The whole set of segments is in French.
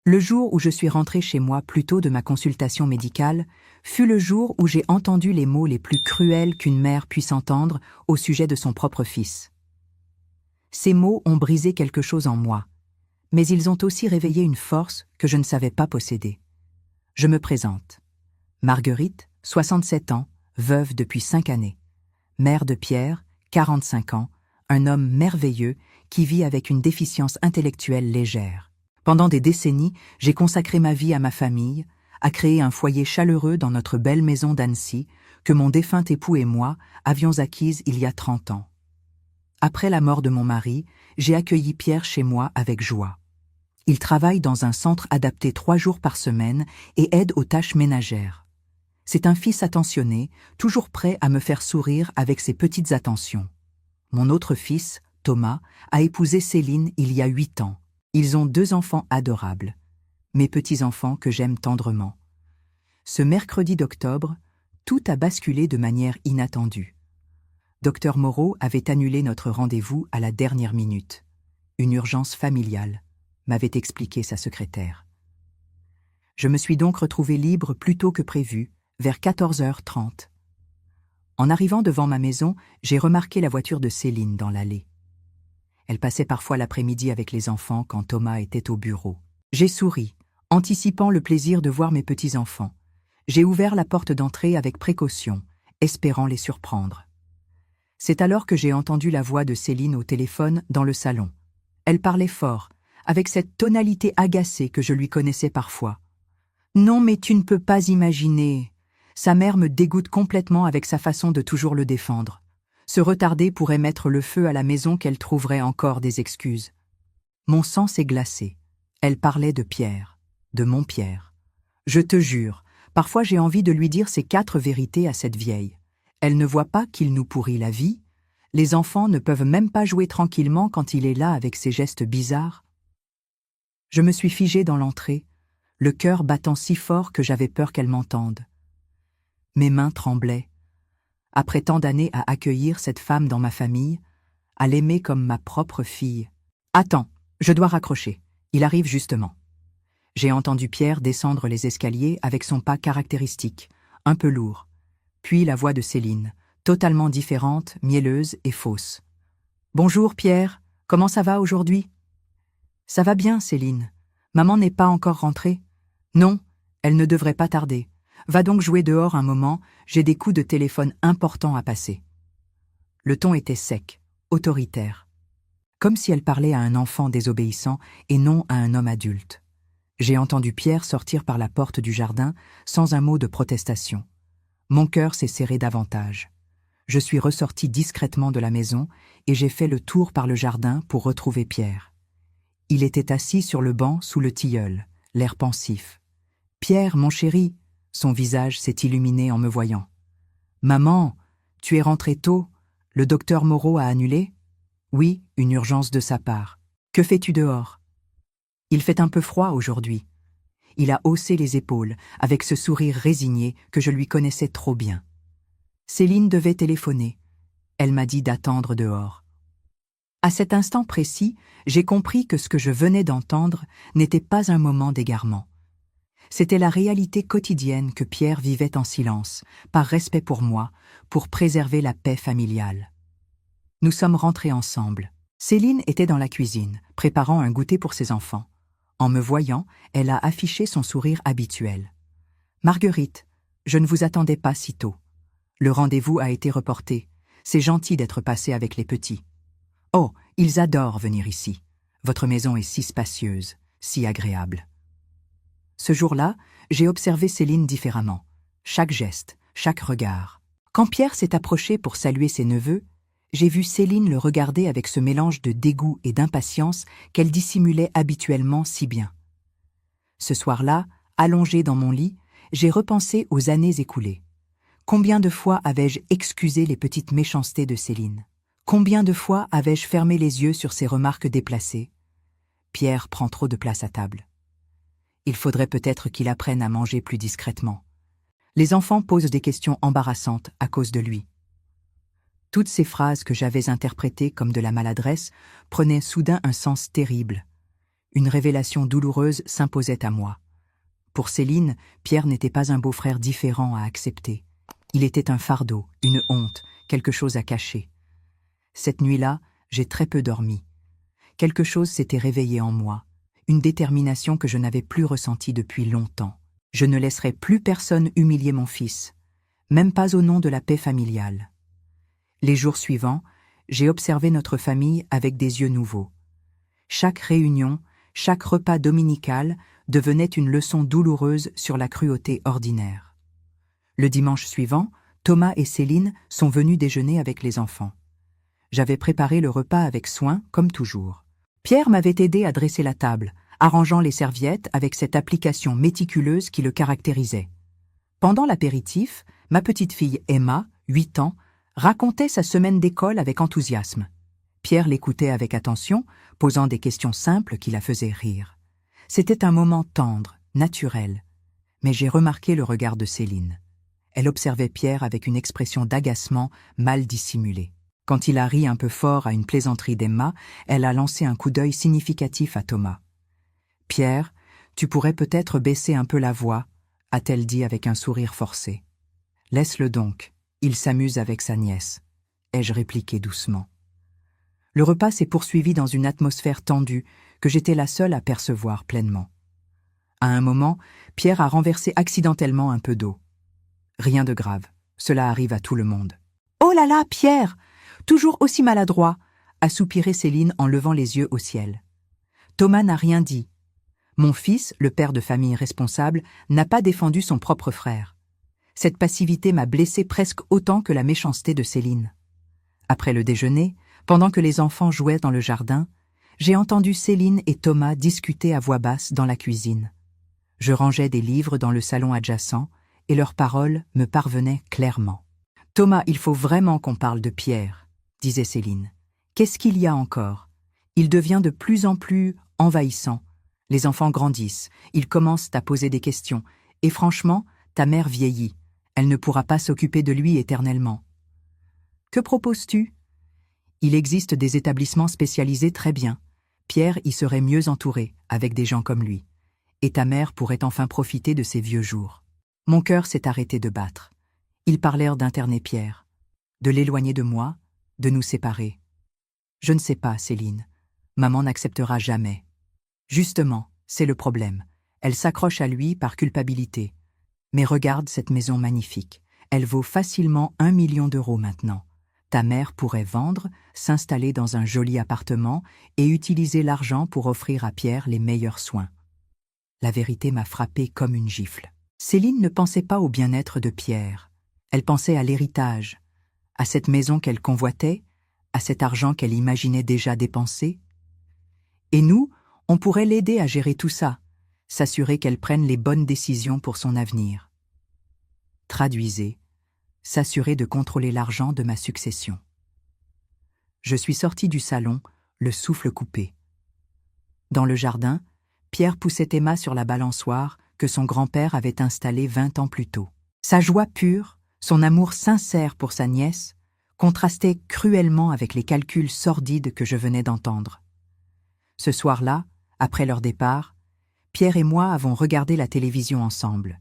Le jour où je suis rentrée chez moi plus tôt de ma consultation médicale fut le jour où j'ai entendu les mots les plus cruels qu'une mère puisse entendre au sujet de son propre fils. Ces mots ont brisé quelque chose en moi, mais ils ont aussi réveillé une force que je ne savais pas posséder. Je me présente. Marguerite, 67 ans, veuve depuis 5 années. Mère de Pierre, 45 ans, un homme merveilleux qui vit avec une déficience intellectuelle légère. Pendant des décennies, j'ai consacré ma vie à ma famille, à créer un foyer chaleureux dans notre belle maison d'Annecy que mon défunt époux et moi avions acquise il y a 30 ans. Après la mort de mon mari, j'ai accueilli Pierre chez moi avec joie. Il travaille dans un centre adapté 3 jours par semaine et aide aux tâches ménagères. C'est un fils attentionné, toujours prêt à me faire sourire avec ses petites attentions. Mon autre fils, Thomas, a épousé Céline il y a 8 ans. Ils ont 2 enfants adorables, mes petits-enfants que j'aime tendrement. Ce mercredi d'octobre, tout a basculé de manière inattendue. Docteur Moreau avait annulé notre rendez-vous à la dernière minute. Une urgence familiale, m'avait expliqué sa secrétaire. Je me suis donc retrouvée libre plus tôt que prévu, vers 14h30. En arrivant devant ma maison, j'ai remarqué la voiture de Céline dans l'allée. Elle passait parfois l'après-midi avec les enfants quand Thomas était au bureau. J'ai souri, anticipant le plaisir de voir mes petits-enfants. J'ai ouvert la porte d'entrée avec précaution, espérant les surprendre. C'est alors que j'ai entendu la voix de Céline au téléphone dans le salon. Elle parlait fort, avec cette tonalité agacée que je lui connaissais parfois. « Non, mais tu ne peux pas imaginer. » Sa mère me dégoûte complètement avec sa façon de toujours le défendre. Se retarder pourrait mettre le feu à la maison qu'elle trouverait encore des excuses. Mon sang s'est glacé. Elle parlait de Pierre, de mon Pierre. Je te jure, parfois j'ai envie de lui dire ces 4 vérités à cette vieille. Elle ne voit pas qu'il nous pourrit la vie. Les enfants ne peuvent même pas jouer tranquillement quand il est là avec ses gestes bizarres. Je me suis figée dans l'entrée, le cœur battant si fort que j'avais peur qu'elle m'entende. Mes mains tremblaient. Après tant d'années à accueillir cette femme dans ma famille, à l'aimer comme ma propre fille. « Attends, je dois raccrocher. Il arrive justement. » J'ai entendu Pierre descendre les escaliers avec son pas caractéristique, un peu lourd. Puis la voix de Céline, totalement différente, mielleuse et fausse. « Bonjour Pierre, comment ça va aujourd'hui ?»« Ça va bien, Céline. Maman n'est pas encore rentrée ?»« Non, elle ne devrait pas tarder. Va donc jouer dehors un moment, j'ai des coups de téléphone importants à passer. » Le ton était sec, autoritaire. Comme si elle parlait à un enfant désobéissant et non à un homme adulte. J'ai entendu Pierre sortir par la porte du jardin sans un mot de protestation. Mon cœur s'est serré davantage. Je suis ressortie discrètement de la maison et j'ai fait le tour par le jardin pour retrouver Pierre. Il était assis sur le banc sous le tilleul, l'air pensif. « Pierre, mon chéri !» Son visage s'est illuminé en me voyant. « Maman, tu es rentrée tôt. Le docteur Moreau a annulé ?»« Oui, une urgence de sa part. Que fais-tu dehors ?»« Il fait un peu froid aujourd'hui. » Il a haussé les épaules, avec ce sourire résigné que je lui connaissais trop bien. Céline devait téléphoner. Elle m'a dit d'attendre dehors. À cet instant précis, j'ai compris que ce que je venais d'entendre n'était pas un moment d'égarement. C'était la réalité quotidienne que Pierre vivait en silence, par respect pour moi, pour préserver la paix familiale. Nous sommes rentrés ensemble. Céline était dans la cuisine, préparant un goûter pour ses enfants. En me voyant, elle a affiché son sourire habituel. « Marguerite, je ne vous attendais pas si tôt. Le rendez-vous a été reporté. C'est gentil d'être passé avec les petits. Oh, ils adorent venir ici. Votre maison est si spacieuse, si agréable. » Ce jour-là, j'ai observé Céline différemment. Chaque geste, chaque regard. Quand Pierre s'est approché pour saluer ses neveux, j'ai vu Céline le regarder avec ce mélange de dégoût et d'impatience qu'elle dissimulait habituellement si bien. Ce soir-là, allongée dans mon lit, j'ai repensé aux années écoulées. Combien de fois avais-je excusé les petites méchancetés de Céline? Combien de fois avais-je fermé les yeux sur ses remarques déplacées? Pierre prend trop de place à table. Il faudrait peut-être qu'il apprenne à manger plus discrètement. Les enfants posent des questions embarrassantes à cause de lui. Toutes ces phrases que j'avais interprétées comme de la maladresse prenaient soudain un sens terrible. Une révélation douloureuse s'imposait à moi. Pour Céline, Pierre n'était pas un beau-frère différent à accepter. Il était un fardeau, une honte, quelque chose à cacher. Cette nuit-là, j'ai très peu dormi. Quelque chose s'était réveillé en moi, une détermination que je n'avais plus ressentie depuis longtemps. Je ne laisserai plus personne humilier mon fils, même pas au nom de la paix familiale. Les jours suivants, j'ai observé notre famille avec des yeux nouveaux. Chaque réunion, chaque repas dominical devenait une leçon douloureuse sur la cruauté ordinaire. Le dimanche suivant, Thomas et Céline sont venus déjeuner avec les enfants. J'avais préparé le repas avec soin, comme toujours. Pierre m'avait aidé à dresser la table, arrangeant les serviettes avec cette application méticuleuse qui le caractérisait. Pendant l'apéritif, ma petite fille Emma, 8 ans, racontait sa semaine d'école avec enthousiasme. Pierre l'écoutait avec attention, posant des questions simples qui la faisaient rire. C'était un moment tendre, naturel. Mais j'ai remarqué le regard de Céline. Elle observait Pierre avec une expression d'agacement mal dissimulée. Quand il a ri un peu fort à une plaisanterie d'Emma, elle a lancé un coup d'œil significatif à Thomas. « Pierre, tu pourrais peut-être baisser un peu la voix », a-t-elle dit avec un sourire forcé. « Laisse-le donc, il s'amuse avec sa nièce », ai-je répliqué doucement. Le repas s'est poursuivi dans une atmosphère tendue que j'étais la seule à percevoir pleinement. À un moment, Pierre a renversé accidentellement un peu d'eau. Rien de grave, cela arrive à tout le monde. « Oh là là, Pierre ! Toujours aussi maladroit !» a soupiré Céline en levant les yeux au ciel. Thomas n'a rien dit. Mon fils, le père de famille responsable, n'a pas défendu son propre frère. Cette passivité m'a blessée presque autant que la méchanceté de Céline. Après le déjeuner, pendant que les enfants jouaient dans le jardin, j'ai entendu Céline et Thomas discuter à voix basse dans la cuisine. Je rangeais des livres dans le salon adjacent et leurs paroles me parvenaient clairement. « Thomas, il faut vraiment qu'on parle de Pierre », disait Céline. « Qu'est-ce qu'il y a encore ? Il devient de plus en plus envahissant. Les enfants grandissent, ils commencent à poser des questions. Et franchement, ta mère vieillit. Elle ne pourra pas s'occuper de lui éternellement. »« Que proposes-tu ? » ?»« Il existe des établissements spécialisés très bien. Pierre y serait mieux entouré, avec des gens comme lui. Et ta mère pourrait enfin profiter de ses vieux jours. » Mon cœur s'est arrêté de battre. Ils parlèrent d'interner Pierre, de l'éloigner de moi, de nous séparer. Je ne sais pas, Céline. Maman n'acceptera jamais. Justement, c'est le problème. Elle s'accroche à lui par culpabilité. Mais regarde cette maison magnifique. Elle vaut facilement 1 million d'euros maintenant. Ta mère pourrait vendre, s'installer dans un joli appartement et utiliser l'argent pour offrir à Pierre les meilleurs soins. La vérité m'a frappée comme une gifle. Céline ne pensait pas au bien-être de Pierre. Elle pensait à l'héritage, à cette maison qu'elle convoitait, à cet argent qu'elle imaginait déjà dépensé. Et nous, on pourrait l'aider à gérer tout ça, s'assurer qu'elle prenne les bonnes décisions pour son avenir. Traduisez, s'assurer de contrôler l'argent de ma succession. Je suis sortie du salon, le souffle coupé. Dans le jardin, Pierre poussait Emma sur la balançoire que son grand-père avait installée 20 ans plus tôt. Sa joie pure, son amour sincère pour sa nièce, contrastaient cruellement avec les calculs sordides que je venais d'entendre. Ce soir-là, après leur départ, Pierre et moi avons regardé la télévision ensemble.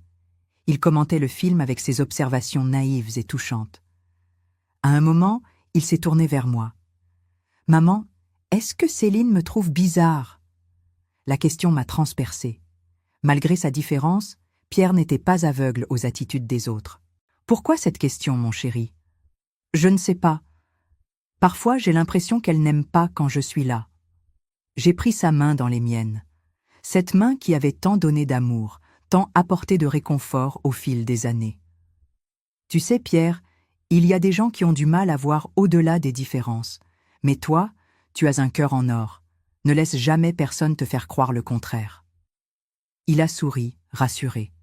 Il commentait le film avec ses observations naïves et touchantes. À un moment, il s'est tourné vers moi. « Maman, est-ce que Céline me trouve bizarre ?» La question m'a transpercée. Malgré sa différence, Pierre n'était pas aveugle aux attitudes des autres. « Pourquoi cette question, mon chéri ?»« Je ne sais pas. Parfois, j'ai l'impression qu'elle n'aime pas quand je suis là. » J'ai pris sa main dans les miennes. Cette main qui avait tant donné d'amour, tant apporté de réconfort au fil des années. Tu sais, Pierre, il y a des gens qui ont du mal à voir au-delà des différences. Mais toi, tu as un cœur en or. Ne laisse jamais personne te faire croire le contraire. Il a souri, rassuré.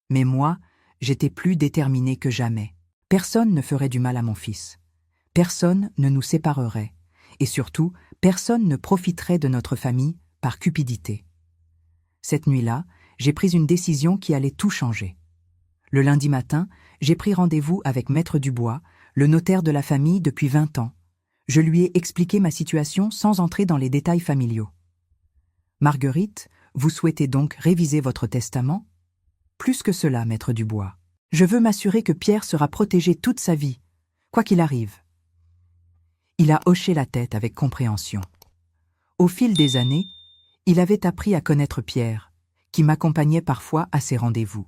Mais moi, j'étais plus déterminée que jamais. Personne ne ferait du mal à mon fils. Personne ne nous séparerait. Et surtout, personne ne profiterait de notre famille par cupidité. Cette nuit-là, j'ai pris une décision qui allait tout changer. Le lundi matin, j'ai pris rendez-vous avec Maître Dubois, le notaire de la famille depuis 20 ans. Je lui ai expliqué ma situation sans entrer dans les détails familiaux. Marguerite, vous souhaitez donc réviser votre testament? Plus que cela, maître Dubois. Je veux m'assurer que Pierre sera protégé toute sa vie, quoi qu'il arrive. Il a hoché la tête avec compréhension. Au fil des années, il avait appris à connaître Pierre, qui m'accompagnait parfois à ses rendez-vous.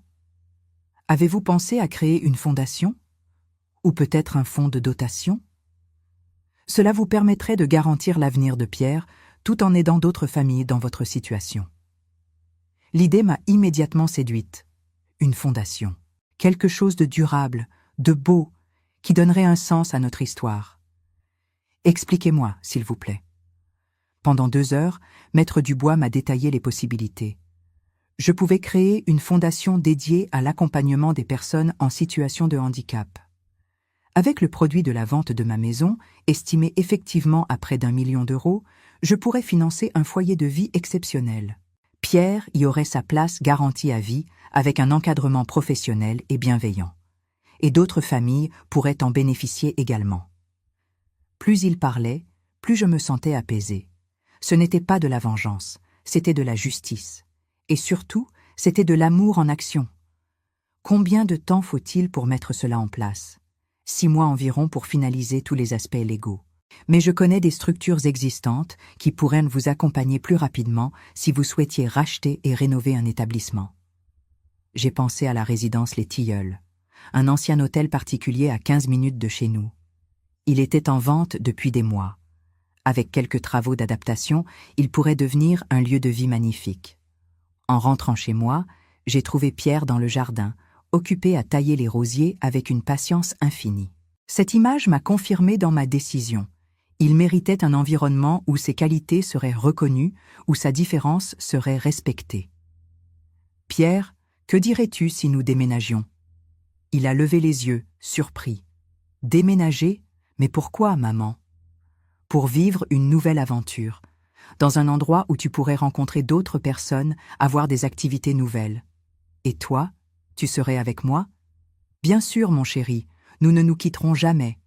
Avez-vous pensé à créer une fondation? Ou peut-être un fonds de dotation? Cela vous permettrait de garantir l'avenir de Pierre tout en aidant d'autres familles dans votre situation. L'idée m'a immédiatement séduite. Une fondation. Quelque chose de durable, de beau, qui donnerait un sens à notre histoire. Expliquez-moi, s'il vous plaît. Pendant 2 heures, maître Dubois m'a détaillé les possibilités. Je pouvais créer une fondation dédiée à l'accompagnement des personnes en situation de handicap. Avec le produit de la vente de ma maison, estimé effectivement à près d'1 million d'euros, je pourrais financer un foyer de vie exceptionnel. Pierre y aurait sa place garantie à vie, avec un encadrement professionnel et bienveillant. Et d'autres familles pourraient en bénéficier également. Plus il parlait, plus je me sentais apaisée. Ce n'était pas de la vengeance, c'était de la justice. Et surtout, c'était de l'amour en action. Combien de temps faut-il pour mettre cela en place? 6 mois environ pour finaliser tous les aspects légaux. Mais je connais des structures existantes qui pourraient vous accompagner plus rapidement si vous souhaitiez racheter et rénover un établissement. J'ai pensé à la résidence Les Tilleuls, un ancien hôtel particulier à 15 minutes de chez nous. Il était en vente depuis des mois. Avec quelques travaux d'adaptation, il pourrait devenir un lieu de vie magnifique. En rentrant chez moi, j'ai trouvé Pierre dans le jardin, occupé à tailler les rosiers avec une patience infinie. Cette image m'a confirmé dans ma décision. Il méritait un environnement où ses qualités seraient reconnues, où sa différence serait respectée. « Pierre, que dirais-tu si nous déménagions ?» Il a levé les yeux, surpris. « Déménager? Mais pourquoi, maman ?»« Pour vivre une nouvelle aventure, dans un endroit où tu pourrais rencontrer d'autres personnes, avoir des activités nouvelles. Et toi, tu serais avec moi? » « Bien sûr, mon chéri, nous ne nous quitterons jamais. »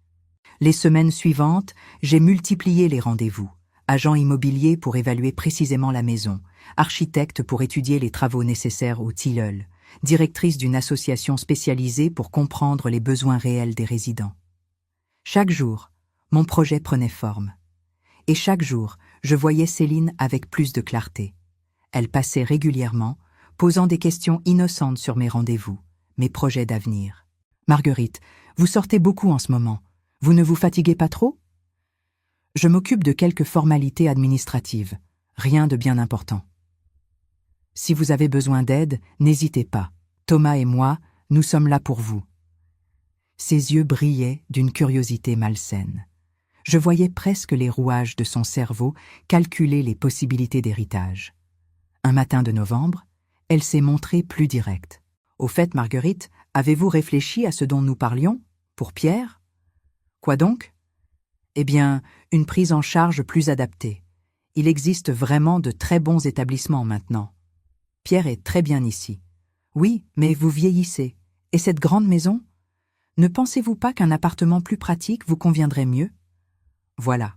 Les semaines suivantes, j'ai multiplié les rendez-vous. Agent immobilier pour évaluer précisément la maison, architecte pour étudier les travaux nécessaires au tilleul, directrice d'une association spécialisée pour comprendre les besoins réels des résidents. Chaque jour, mon projet prenait forme. Et chaque jour, je voyais Céline avec plus de clarté. Elle passait régulièrement, posant des questions innocentes sur mes rendez-vous, mes projets d'avenir. « Marguerite, vous sortez beaucoup en ce moment. Vous ne vous fatiguez pas trop? » « Je m'occupe de quelques formalités administratives, rien de bien important. » « Si vous avez besoin d'aide, n'hésitez pas. Thomas et moi, nous sommes là pour vous. » Ses yeux brillaient d'une curiosité malsaine. Je voyais presque les rouages de son cerveau calculer les possibilités d'héritage. Un matin de novembre, elle s'est montrée plus directe. « Au fait, Marguerite, avez-vous réfléchi à ce dont nous parlions, pour Pierre? » « Quoi donc? » « Eh bien, une prise en charge plus adaptée. Il existe vraiment de très bons établissements maintenant. Pierre est très bien ici. Oui, mais vous vieillissez. Et cette grande maison? Ne pensez-vous pas qu'un appartement plus pratique vous conviendrait mieux? Voilà.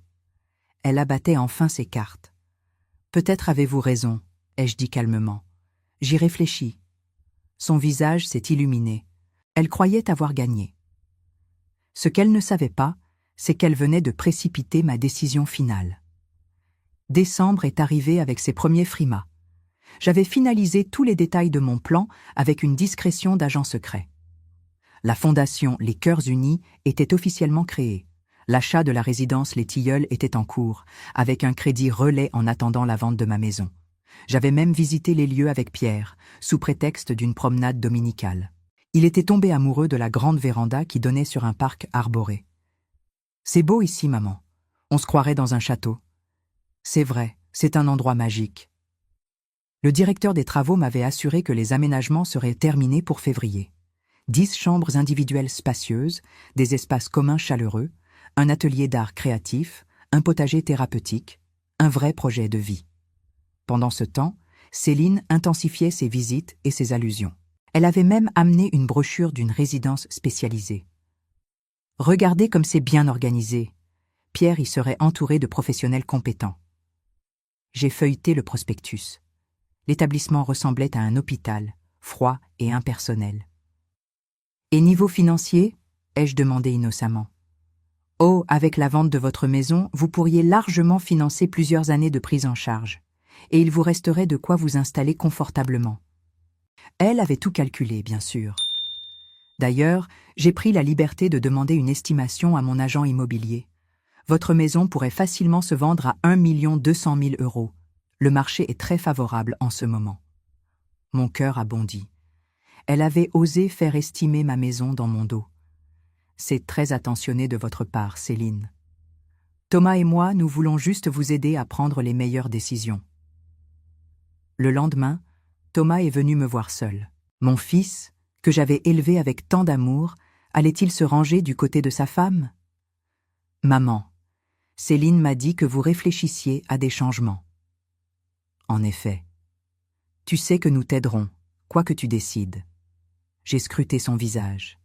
Elle abattait enfin ses cartes. Peut-être avez-vous raison, ai-je dit calmement. J'y réfléchis. Son visage s'est illuminé. Elle croyait avoir gagné. Ce qu'elle ne savait pas, c'est qu'elle venait de précipiter ma décision finale. Décembre est arrivé avec ses premiers frimas. J'avais finalisé tous les détails de mon plan avec une discrétion d'agent secret. La fondation Les Cœurs Unis était officiellement créée. L'achat de la résidence Les Tilleuls était en cours, avec un crédit relais en attendant la vente de ma maison. J'avais même visité les lieux avec Pierre, sous prétexte d'une promenade dominicale. Il était tombé amoureux de la grande véranda qui donnait sur un parc arboré. « C'est beau ici, maman. On se croirait dans un château. » C'est vrai, c'est un endroit magique. Le directeur des travaux m'avait assuré que les aménagements seraient terminés pour février. 10 chambres individuelles spacieuses, des espaces communs chaleureux, un atelier d'art créatif, un potager thérapeutique, un vrai projet de vie. Pendant ce temps, Céline intensifiait ses visites et ses allusions. Elle avait même amené une brochure d'une résidence spécialisée. Regardez comme c'est bien organisé. Pierre y serait entouré de professionnels compétents. J'ai feuilleté le prospectus. L'établissement ressemblait à un hôpital, froid et impersonnel. « Et niveau financier ?» ai-je demandé innocemment. « Oh, avec la vente de votre maison, vous pourriez largement financer plusieurs années de prise en charge, et il vous resterait de quoi vous installer confortablement. » Elle avait tout calculé, bien sûr. D'ailleurs, j'ai pris la liberté de demander une estimation à mon agent immobilier. Votre maison pourrait facilement se vendre à 1 200 000 €. Le marché est très favorable en ce moment. Mon cœur a bondi. Elle avait osé faire estimer ma maison dans mon dos. C'est très attentionné de votre part, Céline. Thomas et moi, nous voulons juste vous aider à prendre les meilleures décisions. Le lendemain, Thomas est venu me voir seul. Mon fils, que j'avais élevé avec tant d'amour, allait-il se ranger du côté de sa femme? Maman, Céline m'a dit que vous réfléchissiez à des changements. En effet. Tu sais que nous t'aiderons, quoi que tu décides. J'ai scruté son visage.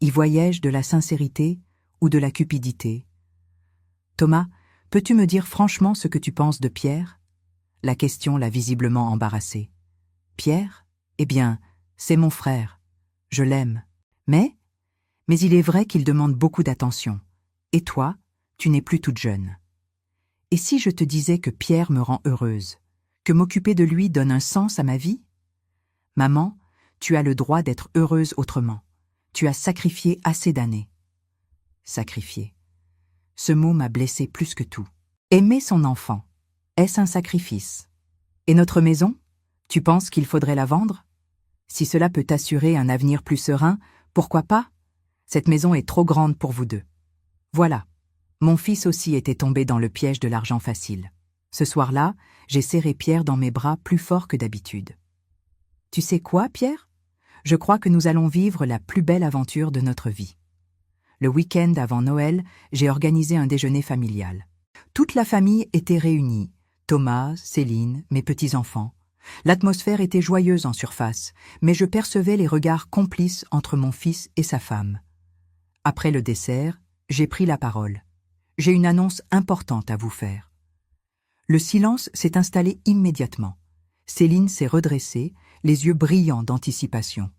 Y voyais-je de la sincérité ou de la cupidité? Thomas, peux-tu me dire franchement ce que tu penses de Pierre? La question l'a visiblement embarrassé. Pierre? Eh bien, c'est mon frère. Je l'aime. Mais il est vrai qu'il demande beaucoup d'attention. Et toi, tu n'es plus toute jeune. Et si je te disais que Pierre me rend heureuse, que m'occuper de lui donne un sens à ma vie? Maman, tu as le droit d'être heureuse autrement. Tu as sacrifié assez d'années. Sacrifier. Ce mot m'a blessée plus que tout. Aimer son enfant, est-ce un sacrifice? Et notre maison? Tu penses qu'il faudrait la vendre? Si cela peut t'assurer un avenir plus serein, pourquoi pas? Cette maison est trop grande pour vous deux. Voilà. Mon fils aussi était tombé dans le piège de l'argent facile. Ce soir-là, j'ai serré Pierre dans mes bras plus fort que d'habitude. Tu sais quoi, Pierre? Je crois que nous allons vivre la plus belle aventure de notre vie. Le week-end avant Noël, j'ai organisé un déjeuner familial. Toute la famille était réunie. Thomas, Céline, mes petits-enfants. L'atmosphère était joyeuse en surface, mais je percevais les regards complices entre mon fils et sa femme. Après le dessert, j'ai pris la parole. J'ai une annonce importante à vous faire. Le silence s'est installé immédiatement. Céline s'est redressée, les yeux brillants d'anticipation.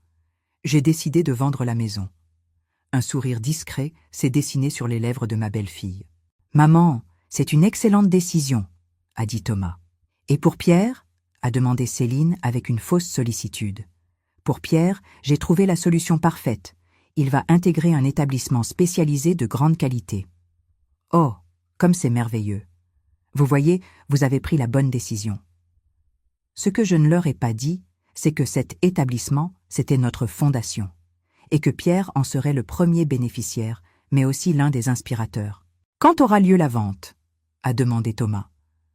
J'ai décidé de vendre la maison. Un sourire discret s'est dessiné sur les lèvres de ma belle-fille. « Maman, c'est une excellente décision », a dit Thomas. « Et pour Pierre ?» a demandé Céline avec une fausse sollicitude. « Pour Pierre, j'ai trouvé la solution parfaite. Il va intégrer un établissement spécialisé de grande qualité. » Oh, comme c'est merveilleux. Vous voyez, vous avez pris la bonne décision. Ce que je ne leur ai pas dit, c'est que cet établissement, c'était notre fondation, et que Pierre en serait le premier bénéficiaire, mais aussi l'un des inspirateurs. « Quand aura lieu la vente ?» a demandé Thomas.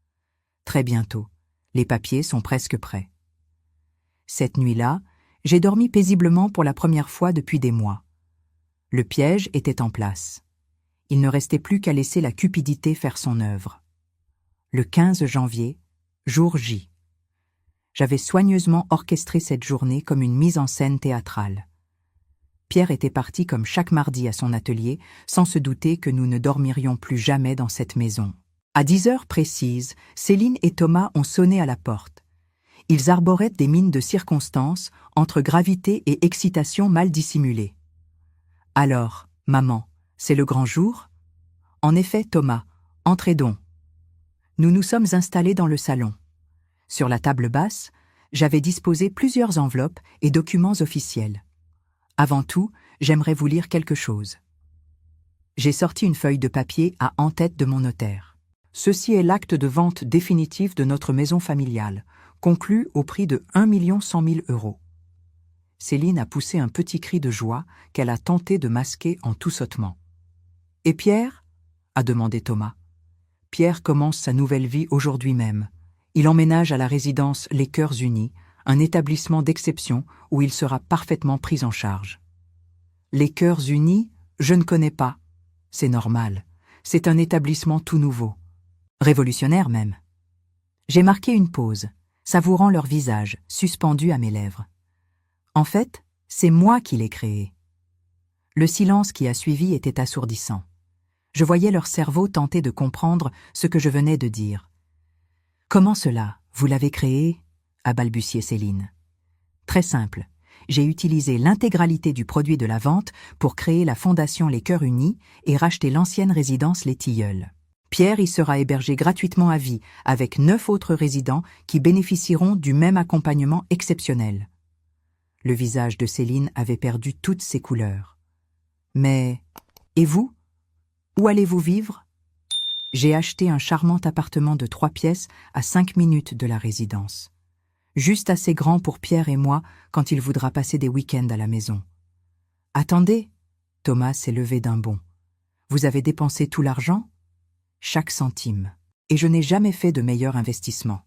« Très bientôt. Les papiers sont presque prêts. » Cette nuit-là, j'ai dormi paisiblement pour la première fois depuis des mois. Le piège était en place. Il ne restait plus qu'à laisser la cupidité faire son œuvre. Le 15 janvier, jour J. J'avais soigneusement orchestré cette journée comme une mise en scène théâtrale. Pierre était parti comme chaque mardi à son atelier, sans se douter que nous ne dormirions plus jamais dans cette maison. À 10 heures précises, Céline et Thomas ont sonné à la porte. Ils arboraient des mines de circonstance, entre gravité et excitation mal dissimulée. « Alors, maman, c'est le grand jour ?» « En effet, Thomas, entrez donc. » Nous nous sommes installés dans le salon. Sur la table basse, j'avais disposé plusieurs enveloppes et documents officiels. Avant tout, j'aimerais vous lire quelque chose. J'ai sorti une feuille de papier à en-tête de mon notaire. Ceci est l'acte de vente définitif de notre maison familiale, conclu au prix de 1 100 000 €. Céline a poussé un petit cri de joie qu'elle a tenté de masquer en tout sautement. « Et Pierre ?» a demandé Thomas. « Pierre commence sa nouvelle vie aujourd'hui même. Il emménage à la résidence Les Cœurs Unis, un établissement d'exception où il sera parfaitement pris en charge. » Les Cœurs Unis, je ne connais pas. C'est normal. C'est un établissement tout nouveau. Révolutionnaire même. J'ai marqué une pause, savourant leur visage, suspendu à mes lèvres. En fait, c'est moi qui l'ai créé. Le silence qui a suivi était assourdissant. Je voyais leur cerveau tenter de comprendre ce que je venais de dire. Comment cela? Vous l'avez créé? A balbutié Céline. Très simple. J'ai utilisé l'intégralité du produit de la vente pour créer la fondation Les Cœurs Unis et racheter l'ancienne résidence Les Tilleuls. Pierre y sera hébergé gratuitement à vie, avec 9 autres résidents qui bénéficieront du même accompagnement exceptionnel. Le visage de Céline avait perdu toutes ses couleurs. Mais, et vous? Où allez-vous vivre? J'ai acheté un charmant appartement de 3 pièces à 5 minutes de la résidence. Juste assez grand pour Pierre et moi quand il voudra passer des week-ends à la maison. Attendez, Thomas s'est levé d'un bond. Vous avez dépensé tout l'argent? Chaque centime. Et je n'ai jamais fait de meilleur investissement.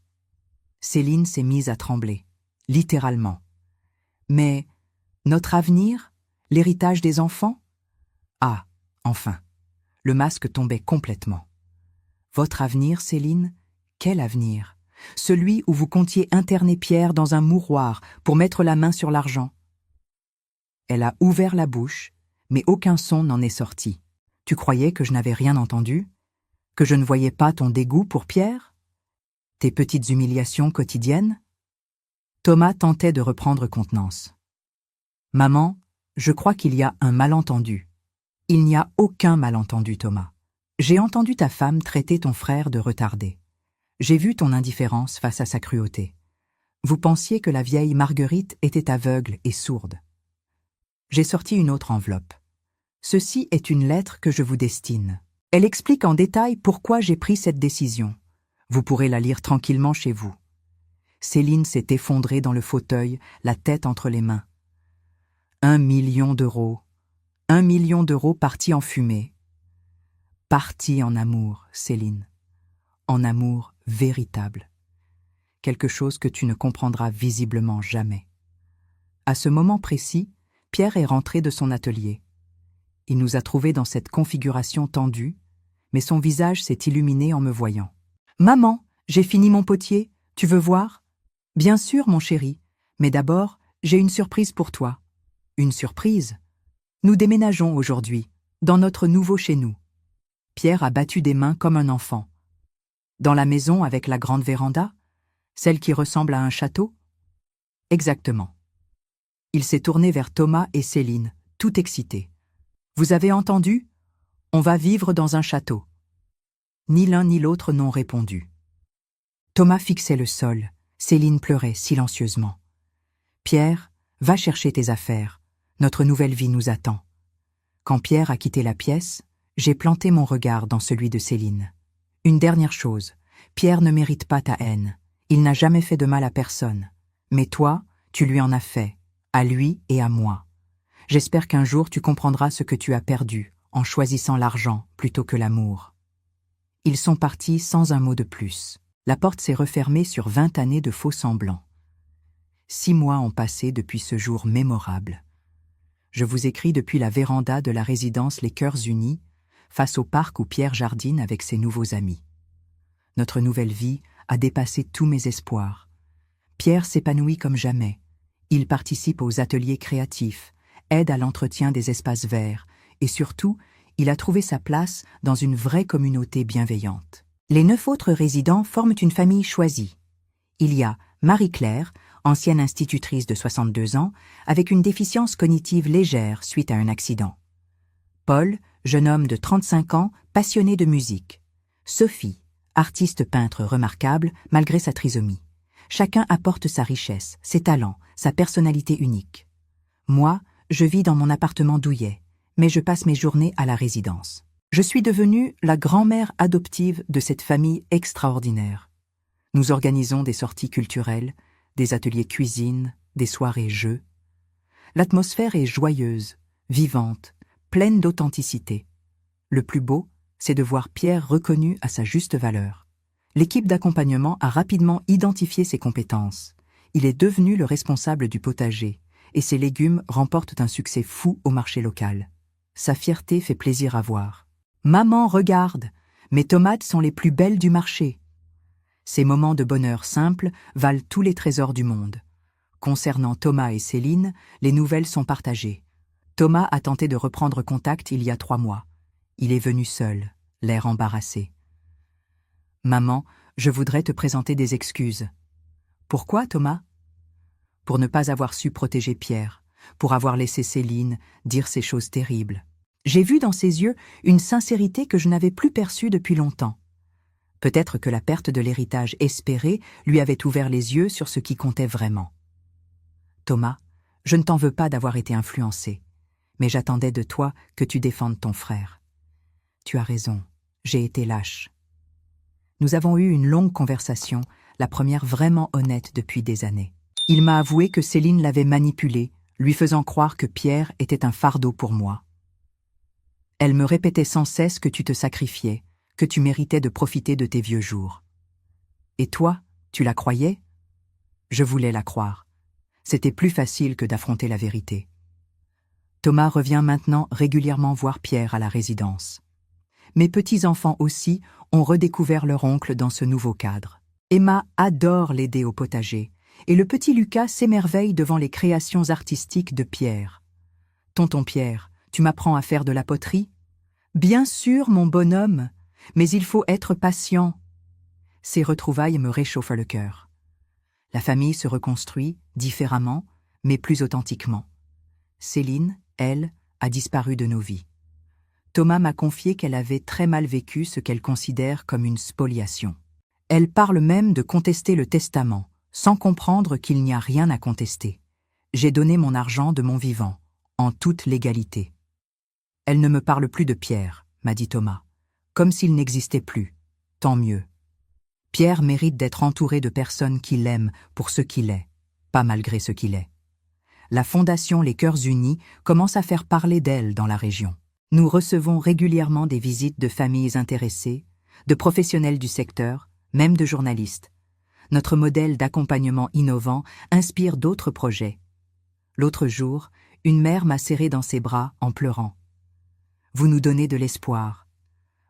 Céline s'est mise à trembler, littéralement. Mais notre avenir? L'héritage des enfants? Ah, enfin. Le masque tombait complètement. Votre avenir, Céline? Quel avenir? Celui où vous comptiez interner Pierre dans un mouroir pour mettre la main sur l'argent. Elle a ouvert la bouche, mais aucun son n'en est sorti. Tu croyais que je n'avais rien entendu? Que je ne voyais pas ton dégoût pour Pierre? Tes petites humiliations quotidiennes? Thomas tentait de reprendre contenance. Maman, je crois qu'il y a un malentendu. Il n'y a aucun malentendu, Thomas. J'ai entendu ta femme traiter ton frère de retardé. J'ai vu ton indifférence face à sa cruauté. Vous pensiez que la vieille Marguerite était aveugle et sourde. J'ai sorti une autre enveloppe. Ceci est une lettre que je vous destine. Elle explique en détail pourquoi j'ai pris cette décision. Vous pourrez la lire tranquillement chez vous. Céline s'est effondrée dans le fauteuil, la tête entre les mains. 1 million d'euros. 1 million d'euros partis en fumée. Partis en amour, Céline. En amour véritable. Quelque chose que tu ne comprendras visiblement jamais. À ce moment précis, Pierre est rentré de son atelier. Il nous a trouvés dans cette configuration tendue, mais son visage s'est illuminé en me voyant. « Maman, j'ai fini mon potier, tu veux voir ?»« Bien sûr, mon chéri, mais d'abord, j'ai une surprise pour toi. »« Une surprise ? Nous déménageons aujourd'hui, dans notre nouveau chez nous. » Pierre a battu des mains comme un enfant. « Dans la maison avec la grande véranda ? Celle qui ressemble à un château ? » Exactement. Il s'est tourné vers Thomas et Céline, tout excité. « Vous avez entendu ? On va vivre dans un château. » Ni l'un ni l'autre n'ont répondu. Thomas fixait le sol, Céline pleurait silencieusement. « Pierre, va chercher tes affaires. Notre nouvelle vie nous attend. » Quand Pierre a quitté la pièce, j'ai planté mon regard dans celui de Céline. Une dernière chose, Pierre ne mérite pas ta haine. Il n'a jamais fait de mal à personne. Mais toi, tu lui en as fait, à lui et à moi. J'espère qu'un jour tu comprendras ce que tu as perdu en choisissant l'argent plutôt que l'amour. Ils sont partis sans un mot de plus. La porte s'est refermée sur 20 années de faux semblants. 6 mois ont passé depuis ce jour mémorable. Je vous écris depuis la véranda de la résidence Les Cœurs Unis, face au parc où Pierre jardine avec ses nouveaux amis. Notre nouvelle vie a dépassé tous mes espoirs. Pierre s'épanouit comme jamais. Il participe aux ateliers créatifs, aide à l'entretien des espaces verts et surtout, il a trouvé sa place dans une vraie communauté bienveillante. Les 9 autres résidents forment une famille choisie. Il y a Marie-Claire, ancienne institutrice de 62 ans, avec une déficience cognitive légère suite à un accident. Paul, jeune homme de 35 ans, passionné de musique. Sophie, artiste peintre remarquable malgré sa trisomie. Chacun apporte sa richesse, ses talents, sa personnalité unique. Moi, je vis dans mon appartement douillet, mais je passe mes journées à la résidence. Je suis devenue la grand-mère adoptive de cette famille extraordinaire. Nous organisons des sorties culturelles, des ateliers cuisine, des soirées jeux. L'atmosphère est joyeuse, vivante, pleine d'authenticité. Le plus beau, c'est de voir Pierre reconnu à sa juste valeur. L'équipe d'accompagnement a rapidement identifié ses compétences. Il est devenu le responsable du potager, et ses légumes remportent un succès fou au marché local. Sa fierté fait plaisir à voir. « Maman, regarde, mes tomates sont les plus belles du marché. » Ces moments de bonheur simple valent tous les trésors du monde. Concernant Thomas et Céline, les nouvelles sont partagées. Thomas a tenté de reprendre contact il y a 3 mois. Il est venu seul, l'air embarrassé. « Maman, Je voudrais te présenter des excuses. Pourquoi, Thomas? Pour ne pas avoir su protéger Pierre, pour avoir laissé Céline dire ces choses terribles. J'ai vu dans ses yeux une sincérité que je n'avais plus perçue depuis longtemps. Peut-être que la perte de l'héritage espéré lui avait ouvert les yeux sur ce qui comptait vraiment. Thomas, je ne t'en veux pas d'avoir été influencé, mais j'attendais de toi que tu défendes ton frère. Tu as raison, j'ai été lâche. Nous avons eu une longue conversation, la première vraiment honnête depuis des années. Il m'a avoué que Céline l'avait manipulé, lui faisant croire que Pierre était un fardeau pour moi. Elle me répétait sans cesse que tu te sacrifiais, que tu méritais de profiter de tes vieux jours. Et toi, tu la croyais? Je voulais la croire. C'était plus facile que d'affronter la vérité. Thomas revient maintenant régulièrement voir Pierre à la résidence. Mes petits-enfants aussi ont redécouvert leur oncle dans ce nouveau cadre. Emma adore l'aider au potager, et le petit Lucas s'émerveille devant les créations artistiques de Pierre. « Tonton Pierre, tu m'apprends à faire de la poterie? »« Bien sûr, mon bonhomme, mais il faut être patient. » Ces retrouvailles me réchauffent le cœur. La famille se reconstruit, différemment, mais plus authentiquement. Céline, elle, a disparu de nos vies. Thomas m'a confié qu'elle avait très mal vécu ce qu'elle considère comme une spoliation. Elle parle même de contester le testament, sans comprendre qu'il n'y a rien à contester. J'ai donné mon argent de mon vivant, en toute légalité. Elle ne me parle plus de Pierre, m'a dit Thomas, comme s'il n'existait plus. Tant mieux. Pierre mérite d'être entouré de personnes qui l'aiment pour ce qu'il est, pas malgré ce qu'il est. La Fondation Les Cœurs Unis commence à faire parler d'elle dans la région. Nous recevons régulièrement des visites de familles intéressées, de professionnels du secteur, même de journalistes. Notre modèle d'accompagnement innovant inspire d'autres projets. L'autre jour, une mère m'a serré dans ses bras en pleurant. « Vous nous donnez de l'espoir.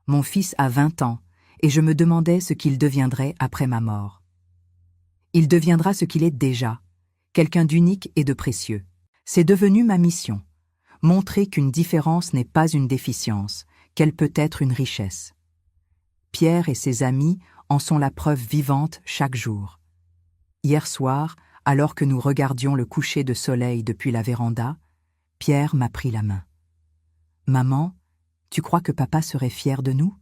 Mon fils a 20 ans et je me demandais ce qu'il deviendrait après ma mort. Il deviendra ce qu'il est déjà, quelqu'un d'unique et de précieux. C'est devenu ma mission. Montrer qu'une différence n'est pas une déficience, qu'elle peut être une richesse. Pierre et ses amis en sont la preuve vivante chaque jour. Hier soir, alors que nous regardions le coucher de soleil depuis la véranda, Pierre m'a pris la main. « Maman, tu crois que papa serait fier de nous ?»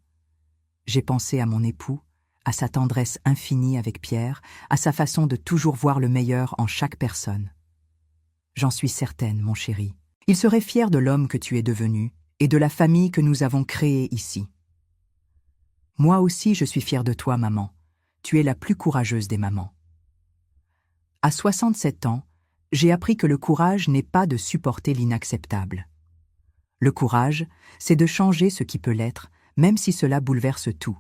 J'ai pensé à mon époux, à sa tendresse infinie avec Pierre, à sa façon de toujours voir le meilleur en chaque personne. J'en suis certaine, mon chéri. Il serait fier de l'homme que tu es devenu et de la famille que nous avons créée ici. Moi aussi, je suis fière de toi, maman. Tu es la plus courageuse des mamans. À 67 ans, j'ai appris que le courage n'est pas de supporter l'inacceptable. Le courage, c'est de changer ce qui peut l'être, même si cela bouleverse tout.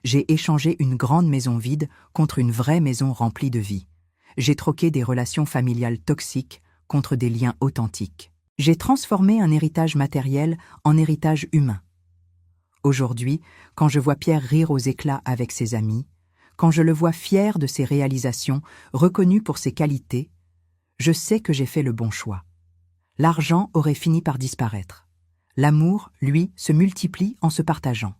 J'ai échangé une grande maison vide contre une vraie maison remplie de vie. J'ai troqué des relations familiales toxiques contre des liens authentiques. J'ai transformé un héritage matériel en héritage humain. Aujourd'hui, quand je vois Pierre rire aux éclats avec ses amis, quand je le vois fier de ses réalisations, reconnu pour ses qualités, je sais que j'ai fait le bon choix. L'argent aurait fini par disparaître. L'amour, lui, se multiplie en se partageant.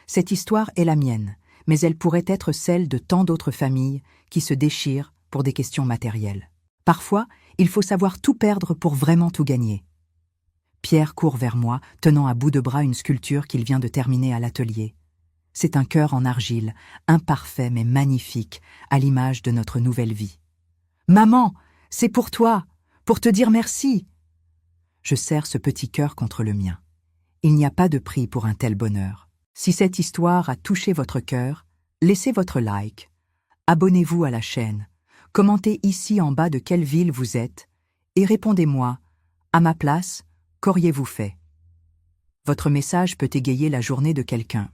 Cette histoire est la mienne, mais elle pourrait être celle de tant d'autres familles qui se déchirent pour des questions matérielles. Parfois, il faut savoir tout perdre pour vraiment tout gagner. Pierre court vers moi, tenant à bout de bras une sculpture qu'il vient de terminer à l'atelier. C'est un cœur en argile, imparfait mais magnifique, à l'image de notre nouvelle vie. « Maman, c'est pour toi, pour te dire merci !» Je serre ce petit cœur contre le mien. Il n'y a pas de prix pour un tel bonheur. Si cette histoire a touché votre cœur, laissez votre like, abonnez-vous à la chaîne, commentez ici en bas de quelle ville vous êtes et répondez-moi, à ma place, qu'auriez-vous fait? Votre message peut égayer la journée de quelqu'un.